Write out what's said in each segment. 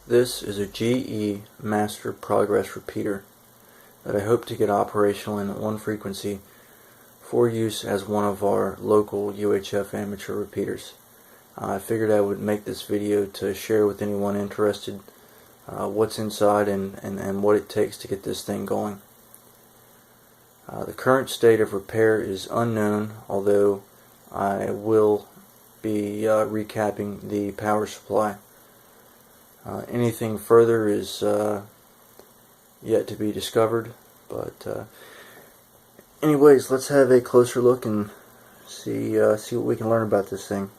This is a GE Mastr Progress repeater that I hope to get operational in at one frequency for use as one of our local UHF amateur repeaters. I figured I would make this video to share with anyone interested what's inside and what it takes to get this thing going. The current state of repair is unknown, although I will be recapping the power supply. Anything further is yet to be discovered, but anyways, let's have a closer look and see what we can learn about this thing.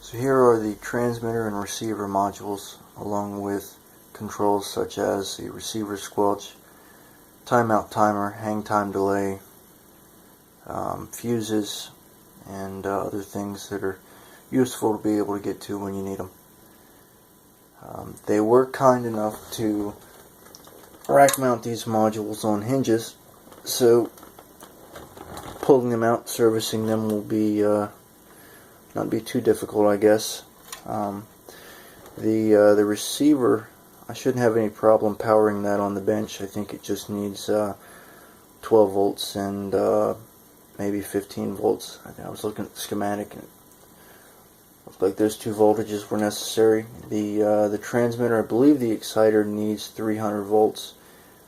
So here are the transmitter and receiver modules, along with controls such as the receiver squelch, timeout timer, hang time delay, fuses, and other things that are useful to be able to get to when you need them. They were kind enough to rack mount these modules on hinges, so pulling them out, servicing them will be not be too difficult, I guess. The receiver, I shouldn't have any problem powering that on the bench. I think it just needs 12 volts and maybe 15 volts. I was looking at the schematic and it looked like those two voltages were necessary. The transmitter, I believe the exciter needs 300 volts,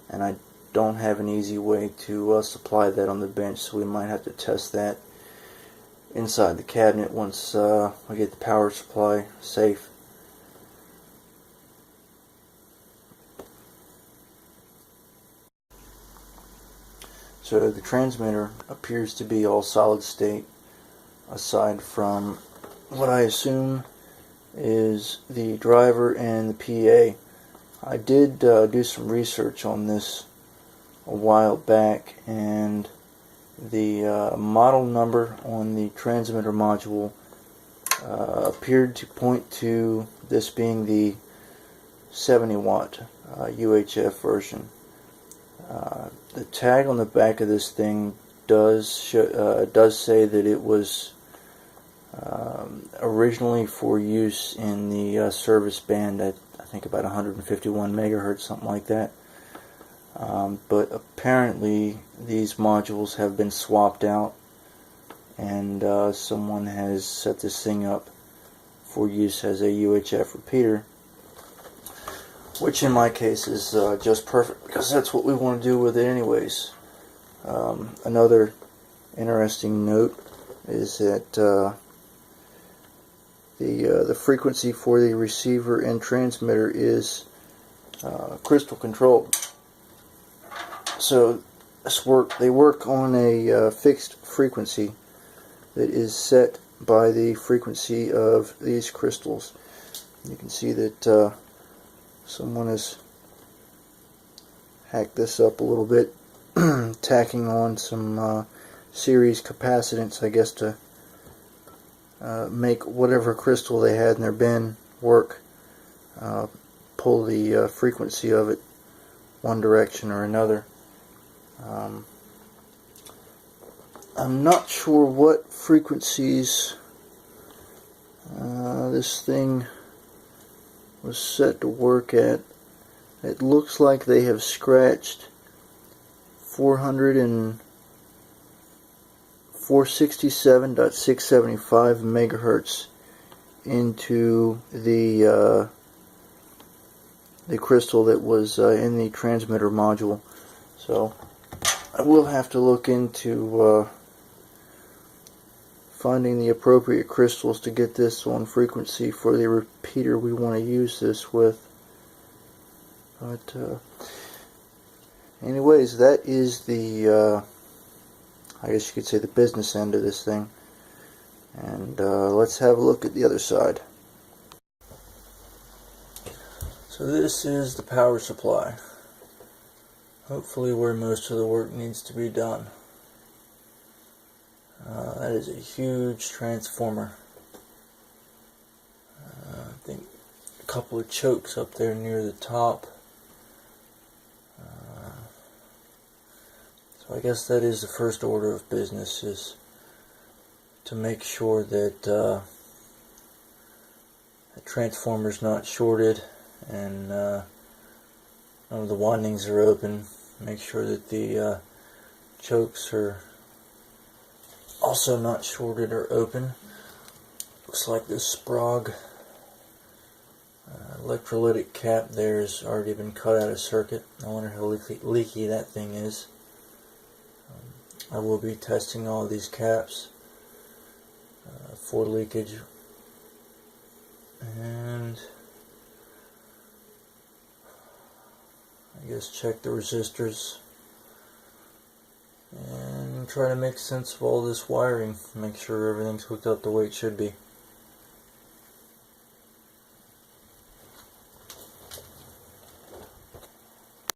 and I don't have an easy way to supply that on the bench, so we might have to test that inside the cabinet once we get the power supply safe. So the transmitter appears to be all solid state, aside from what I assume is the driver and the PA. I did do some research on this a while back, and the model number on the transmitter module appeared to point to this being the 70 watt UHF version. The tag on the back of this thing does say that it was originally for use in the service band at, I think, about 151 megahertz, something like that. But apparently these modules have been swapped out, and someone has set this thing up for use as a UHF repeater, which in my case is just perfect, because that's what we want to do with it anyways. Another interesting note is that the frequency for the receiver and transmitter is crystal controlled. So they work on a fixed frequency that is set by the frequency of these crystals. You can see that someone has hacked this up a little bit, tacking on some series capacitance, I guess, to make whatever crystal they had in their bin work, pull the frequency of it one direction or another. I'm not sure what frequencies this thing was set to work at. It looks like they have scratched 467.675 megahertz into the crystal that was in the transmitter module. So I will have to look into finding the appropriate crystals to get this on frequency for the repeater we want to use this with. But anyways, that is the I guess you could say the business end of this thing, and let's have a look at the other side. So this is the power supply, hopefully where most of the work needs to be done. That is a huge transformer. I think a couple of chokes up there near the top. So I guess that is the first order of business, is to make sure that transformer's not shorted, and none of the windings are open. Make sure that the chokes are also not shorted or open. Looks like this Sprague electrolytic cap there has already been cut out of circuit. I wonder how leaky that thing is. I will be testing all of these caps for leakage, and I guess check the resistors and try to make sense of all this wiring, make sure everything's hooked up the way it should be.